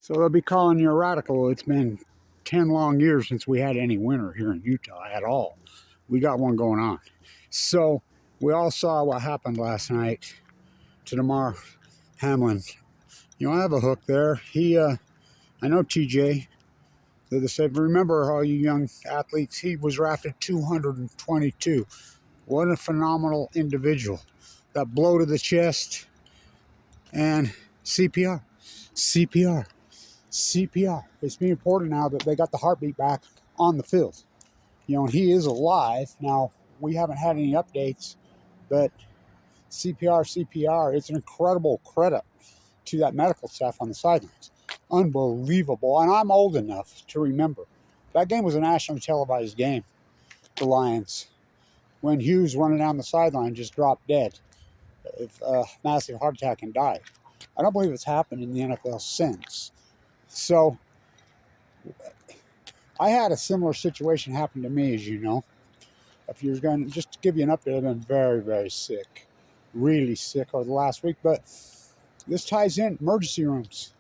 So they'll be calling you a radical. It's been 10 long years since we had any winter here in Utah at all. We got one going on. So we all saw what happened last night to Damar Hamlin. You know, I have a hook there. I know TJ. They said, remember all you young athletes, he was drafted 222. What a phenomenal individual. That blow to the chest and CPR. CPR. CPR. It's being important now that they got the heartbeat back on the field. You know, and he is alive. Now, we haven't had any updates, but CPR, it's an incredible credit to that medical staff on the sidelines. Unbelievable. And I'm old enough to remember. That game was a nationally televised game, the Lions, when Hughes running down the sideline just dropped dead of a massive heart attack and died. I don't believe it's happened in the NFL since. So I had a similar situation happen to me, as you know. If you're going to just to give you an update, I've been very, very sick, really sick over the last week. But this ties in emergency rooms,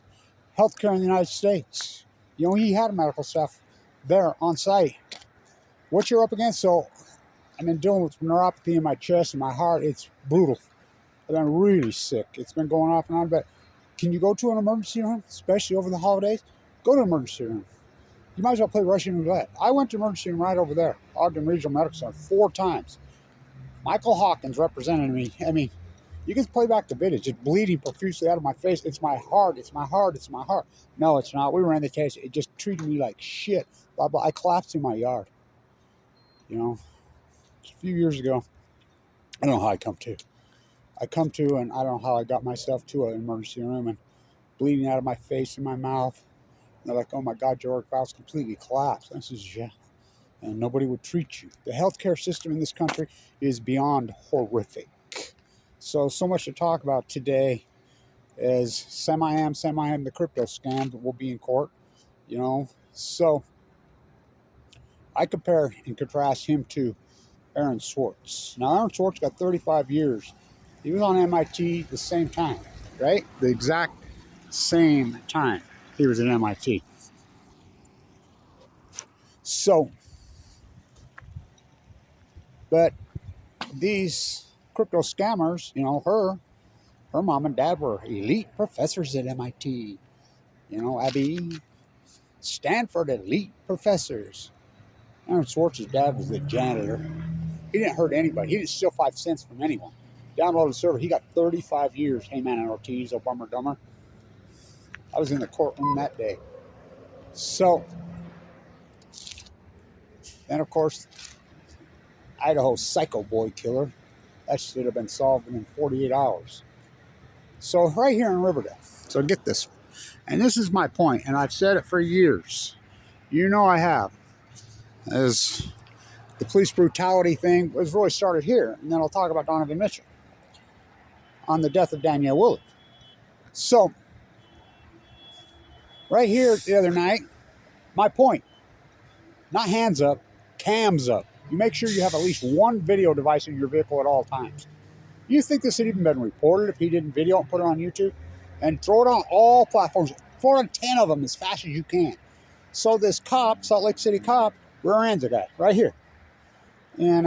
healthcare in the United States. You know, he had medical staff there on site. What you're up against? So I've been dealing with neuropathy in my chest and my heart. It's brutal. I've been really sick. It's been going off and on. But can you go to an emergency room, especially over the holidays? Go to an emergency room. You might as well play Russian roulette. I went to emergency room right over there, Ogden Regional Medical Center, 4 times. Michael Hawkins represented me. I mean, you can play back the video. Just bleeding profusely out of my face. It's my heart. It's my heart. It's my heart. No, it's not. We ran the case. It just treated me like shit. Blah, blah. I collapsed in my yard. You know, a few years ago, I don't know how I come to, and I don't know how I got myself to an emergency room and bleeding out of my face and my mouth. And they're like, oh my God, your valves completely collapsed. And I says, yeah. And nobody would treat you. The healthcare system in this country is beyond horrific. So much to talk about today is semi-am, the crypto scam that will be in court, you know. So I compare and contrast him to Aaron Swartz. Now, Aaron Swartz got 35 years. He was on MIT the same time, right? The exact same time he was at MIT. So, but these crypto scammers, you know, her mom and dad were elite professors at MIT. You know, Abby, Stanford elite professors. Aaron Swartz's dad was the janitor. He didn't hurt anybody. He didn't steal 5 cents from anyone. Downloaded the server. He got 35 years. Hey, man, and Ortiz, oh, bummer, dumber. I was in the courtroom that day. So, then, of course, Idaho psycho boy killer. That should have been solved in 48 hours. So, right here in Riverdale. So, get this. And this is my point, and I've said it for years. You know I have. As the police brutality thing was really started here. And then I'll talk about Donovan Mitchell on the death of Danielle Willard. So, right here the other night, my point, not hands up, cams up. You make sure you have at least one video device in your vehicle at all times. You think this had even been reported if he didn't video and put it on YouTube? And throw it on all platforms, 4 to 10 of them as fast as you can. So this cop, Salt Lake City cop, rear ends a guy right here in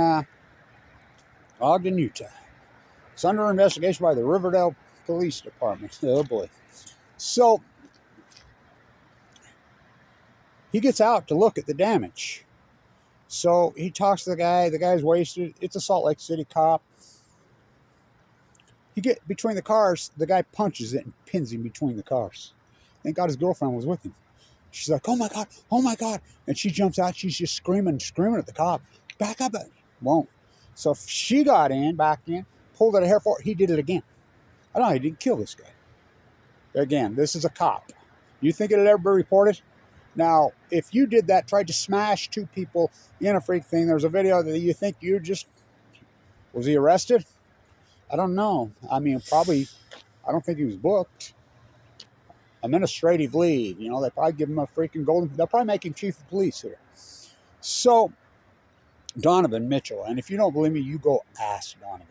Ogden, Utah. It's under investigation by the Riverdale Police Department. Oh boy. So he gets out to look at the damage. So he talks to the guy. The guy's wasted. It's a Salt Lake City cop. He get between the cars. The guy punches it and pins him between the cars. Thank God his girlfriend was with him. She's like, oh my God, oh my God. And she jumps out. She's just screaming at the cop. Back up. Won't. So she got back in, pulled out a hair for it. He did it again. I don't know. He didn't kill this guy. Again, this is a cop. You think it'll ever be reported? Now, if you did that, tried to smash 2 people in a freak thing, there's a video that you think you just, was he arrested? I don't know. I mean, probably, I don't think he was booked. Administrative leave, you know, they probably give him a freaking golden, they'll probably make him chief of police here. So, Donovan Mitchell, and if you don't believe me, you go ask Donovan.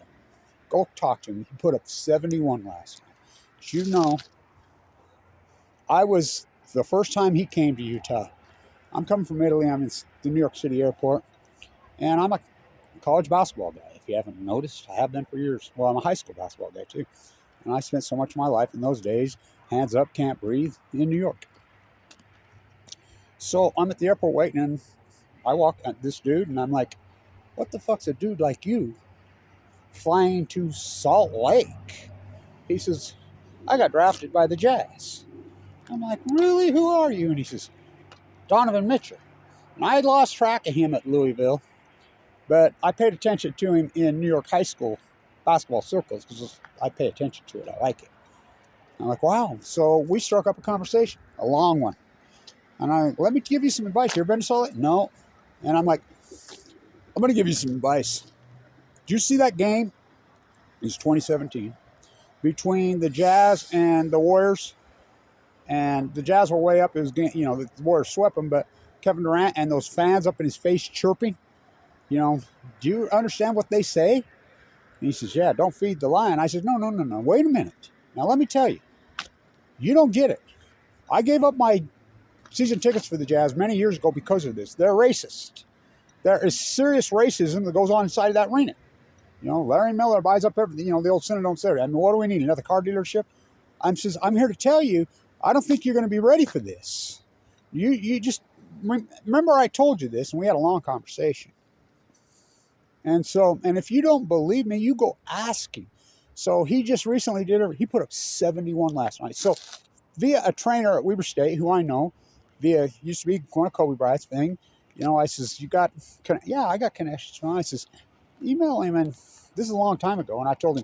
Go talk to him. He put up 71 last night. As you know, I was the first time he came to Utah. I'm coming from Italy. I'm in the New York City airport, and I'm a college basketball guy. If you haven't noticed, I have been for years. Well, I'm a high school basketball guy too, and I spent so much of my life in those days, hands up, can't breathe, in New York. So I'm at the airport waiting, and I walk at this dude, and I'm like, what the fuck's a dude like you flying to Salt Lake? He says, I got drafted by the Jazz. I'm like, really? Who are you? And he says, Donovan Mitchell. And I had lost track of him at Louisville, but I paid attention to him in New York high school basketball circles because I pay attention to it. I like it. I'm like, wow. So we struck up a conversation, a long one. And I'm like, let me give you some advice. You ever been to Salt Lake? No. And I'm like, I'm going to give you some advice. Did you see that game? It was 2017 between the Jazz and the Warriors. And the Jazz were way up. It was, you know, the Warriors swept them, but Kevin Durant and those fans up in his face chirping, you know, do you understand what they say? And he says, yeah, don't feed the lion. I said, no. Wait a minute. Now, let me tell you, you don't get it. I gave up my season tickets for the Jazz many years ago because of this. They're racist. There is serious racism that goes on inside of that arena. You know, Larry Miller buys up everything. You know, the old Cinedome Saturday. I mean, what do we need? Another car dealership? I'm here to tell you, I don't think you're going to be ready for this. You just remember I told you this, and we had a long conversation. And if you don't believe me, you go ask him. So he just recently he put up 71 last night. So via a trainer at Weber State, who I know, used to be one of Kobe Bryant's thing, you know, I says, I got connections. I says, email him, and this is a long time ago, and I told him,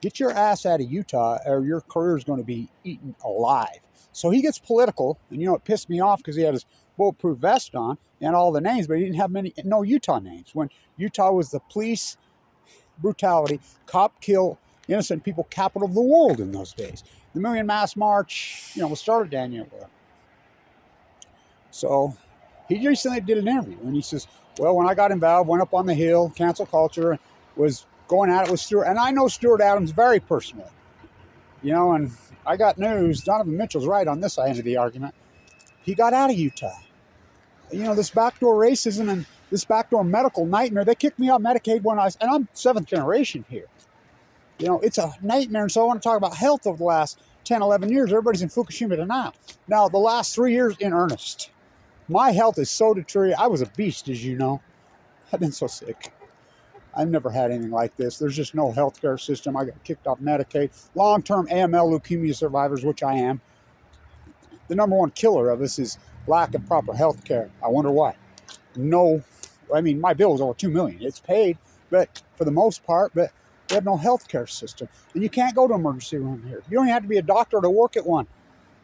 get your ass out of Utah or your career is going to be eaten alive. So he gets political, and you know, it pissed me off because he had his bulletproof vest on and all the names, but he didn't have no Utah names. When Utah was the police brutality, cop kill innocent people capital of the world in those days. The Million Mass March, you know, was started Daniel. So he recently did an interview, and he says, well, when I got involved, went up on the Hill, cancel culture, was going at it with Stuart, and I know Stuart Adams very personally, you know, and I got news. Donovan Mitchell's right on this end of the argument. He got out of Utah. You know, this backdoor racism and this backdoor medical nightmare. They kicked me out of Medicaid and I'm 7th generation here. You know, it's a nightmare. And so I want to talk about health over the last 10, 11 years. Everybody's in Fukushima denial. Now, the last 3 years in earnest, my health is so deteriorated. I was a beast, as you know. I've been so sick. I've never had anything like this. There's just no healthcare system. I got kicked off Medicaid. Long-term AML leukemia survivors, which I am. The number one killer of us is lack of proper health care. I wonder why. No, I mean, my bill was over $2 million. It's paid, but for the most part, but we have no health care system. And you can't go to an emergency room here. You don't even have to be a doctor to work at one.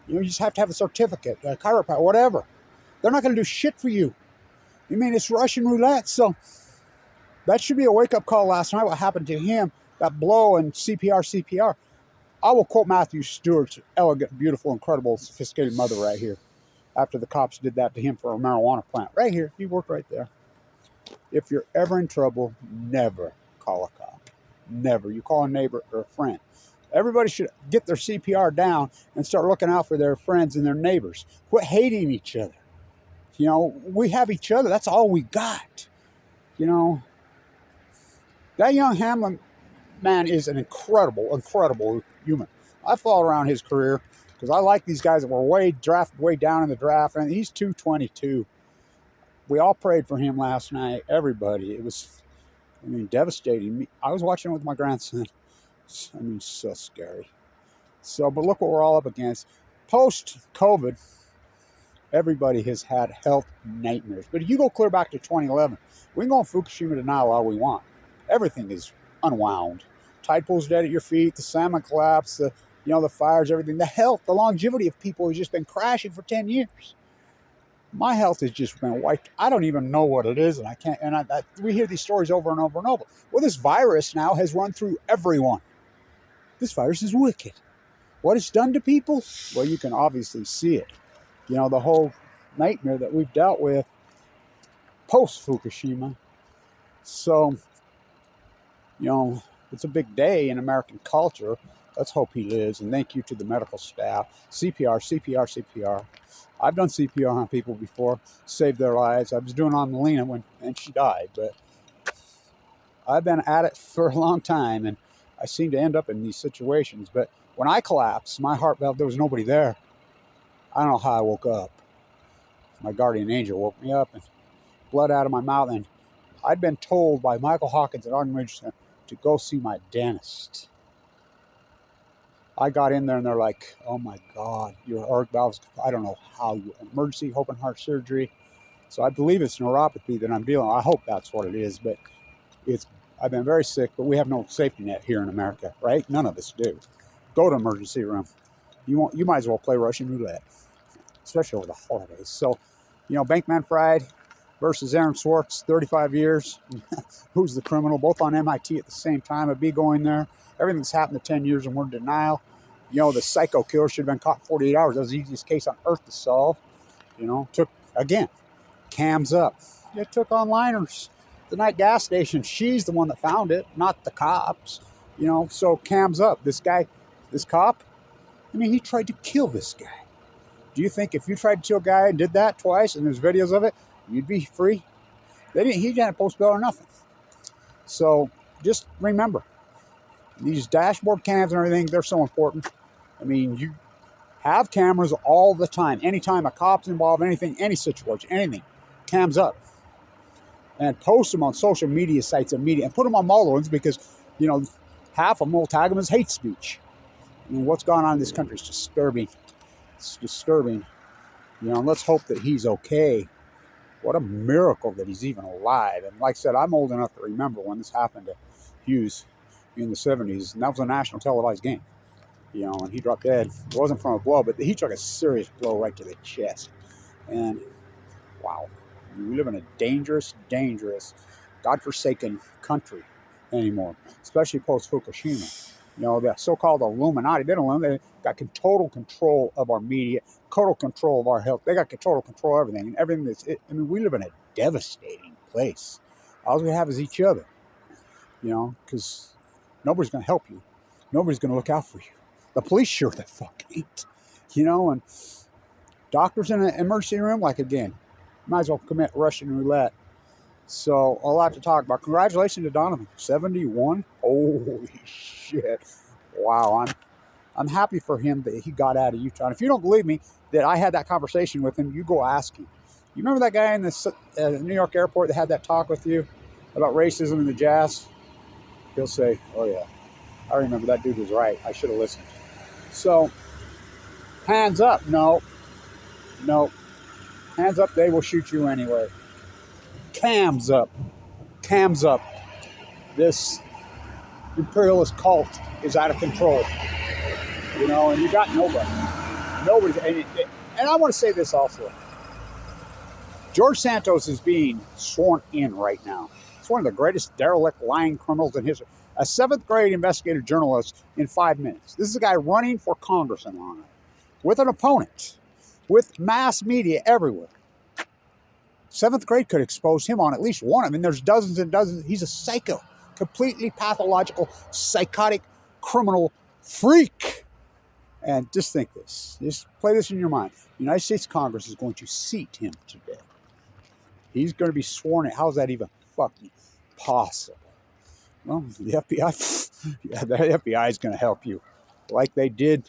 You just have to have a certificate, a chiropractor, whatever. They're not going to do shit for you. I mean, it's Russian roulette. So that should be a wake-up call last night, what happened to him, that blow and CPR. I will quote Matthew Stewart's elegant, beautiful, incredible, sophisticated mother right here after the cops did that to him for a marijuana plant. Right here. He worked right there. If you're ever in trouble, never call a cop. Never. You call a neighbor or a friend. Everybody should get their CPR down and start looking out for their friends and their neighbors. Quit hating each other. You know, we have each other. That's all we got. You know, that young Hamlin man is an incredible human. I followed around his career because I like these guys that were drafted way down in the draft, and he's 222. We all prayed for him last night. Everybody. It was, I mean, devastating. I was watching it with my grandson. I mean, so scary. So, but look what we're all up against. Post-COVID, everybody has had health nightmares. But if you go clear back to 2011, we can go in Fukushima denial all we want. Everything is unwound. Tide pool's dead at your feet. The salmon collapse. The fires, everything. The health, the longevity of people has just been crashing for 10 years. My health has just been wiped. I don't even know what it is, and I can't. And we hear these stories over and over and over. Well, this virus now has run through everyone. This virus is wicked. What it's done to people? Well, you can obviously see it. You know, the whole nightmare that we've dealt with post-Fukushima. So, you know, it's a big day in American culture Let's hope he lives. And thank you to the medical staff. CPR, CPR, CPR. I've done CPR on people before, saved their lives. I was doing it on Melina and she died. But I've been at it for a long time, and I seem to end up in these situations. But when I collapsed, my heart valve, there was nobody there. I don't know how I woke up. My guardian angel woke me up and blood out of my mouth. And I'd been told by Michael Hawkins at Arden Ridge Center to go see my dentist. I got in there and they're like, oh my God, your heart valves, I don't know how you, emergency open heart surgery. So I believe it's neuropathy that I'm dealing with. I hope that's what it is, but I've been very sick, but we have no safety net here in America, right? None of us do. Go to emergency room. You might as well play Russian roulette, especially over the holidays. So, Bankman Fried versus Aaron Swartz, 35 years. Who's the criminal? Both on MIT at the same time. I'd be going there. Everything that's happened in 10 years and we're in denial. The psycho killer should have been caught in 48 hours. That was the easiest case on earth to solve. Took, again, cams up. It took onliners. The night gas station, she's the one that found it, not the cops. So cams up. This cop, he tried to kill this guy. Do you think if you tried to kill a guy and did that twice and there's videos of it, you'd be free? He didn't post bail or nothing. So just remember, these dashboard cams and everything, they're so important. You have cameras all the time. Anytime a cop's involved, anything, any situation, anything, cams up. And post them on social media sites and media. And put them on all the ones because, half of them will tag them as hate speech. What's going on in this country is disturbing. It's disturbing. Let's hope that he's okay. What a miracle that he's even alive. And like I said, I'm old enough to remember when this happened to Hughes in the 70s. And that was a national televised game. And he dropped dead. It wasn't from a blow, but he took a serious blow right to the chest. And wow. We live in a dangerous, godforsaken country anymore, especially post-Fukushima. The so-called Illuminati, they got total control of our media, total control of our health. They got total control of everything. And everything we live in a devastating place. All we have is each other, because nobody's going to help you. Nobody's going to look out for you. The police sure the fuck ain't, and doctors in an emergency room, again, might as well commit Russian roulette. So, a lot to talk about. Congratulations to Donovan. 71? Holy shit. Wow. I'm happy for him that he got out of Utah. And if you don't believe me that I had that conversation with him, you go ask him. You remember that guy in the New York airport that had that talk with you about racism in the jazz? He'll say, oh yeah, I remember that dude was right. I should have listened. So, hands up. No. Hands up, they will shoot you anyway. Cams up. This imperialist cult is out of control. And you got nobody. And I want to say this also. George Santos is being sworn in right now. He's one of the greatest derelict lying criminals in history. A 7th grade investigative journalist in 5 minutes. This is a guy running for Congress in Long Island with an opponent, with mass media everywhere. 7th grade could expose him on at least one. There's dozens and dozens. He's a psycho, completely pathological, psychotic, criminal freak. And just think this. Just play this in your mind. The United States Congress is going to seat him today. He's going to be sworn in. How is that even fucking possible? Well, the FBI is going to help you like they did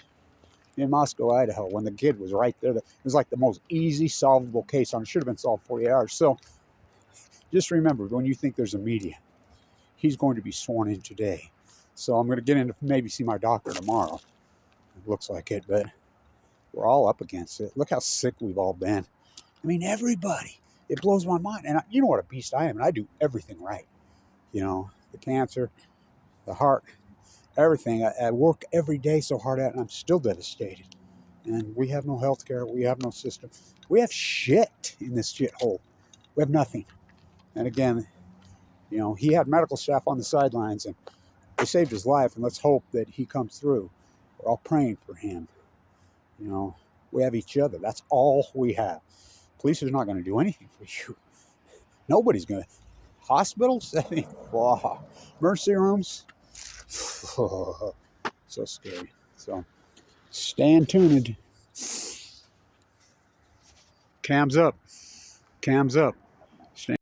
in Moscow, Idaho, when the kid was right there. It was like the most easy solvable case on it. Should have been solved 48 hours. So just remember, when you think there's a media, he's going to be sworn in today. So I'm going to get in to maybe see my doctor tomorrow. It looks like it, but we're all up against it. Look how sick we've all been. Everybody. It blows my mind. And you know what a beast I am, and I do everything right. The cancer, the heart, everything. I work every day so hard at it, and I'm still devastated. And we have no health care. We have no system. We have shit in this shithole. We have nothing. And again, he had medical staff on the sidelines, and they saved his life, and let's hope that he comes through. We're all praying for him. We have each other. That's all we have. Police are not going to do anything for you. Nobody's going to. Hospitals? Emergency rooms? So scary. So staying tuned. Cams up. Cams up.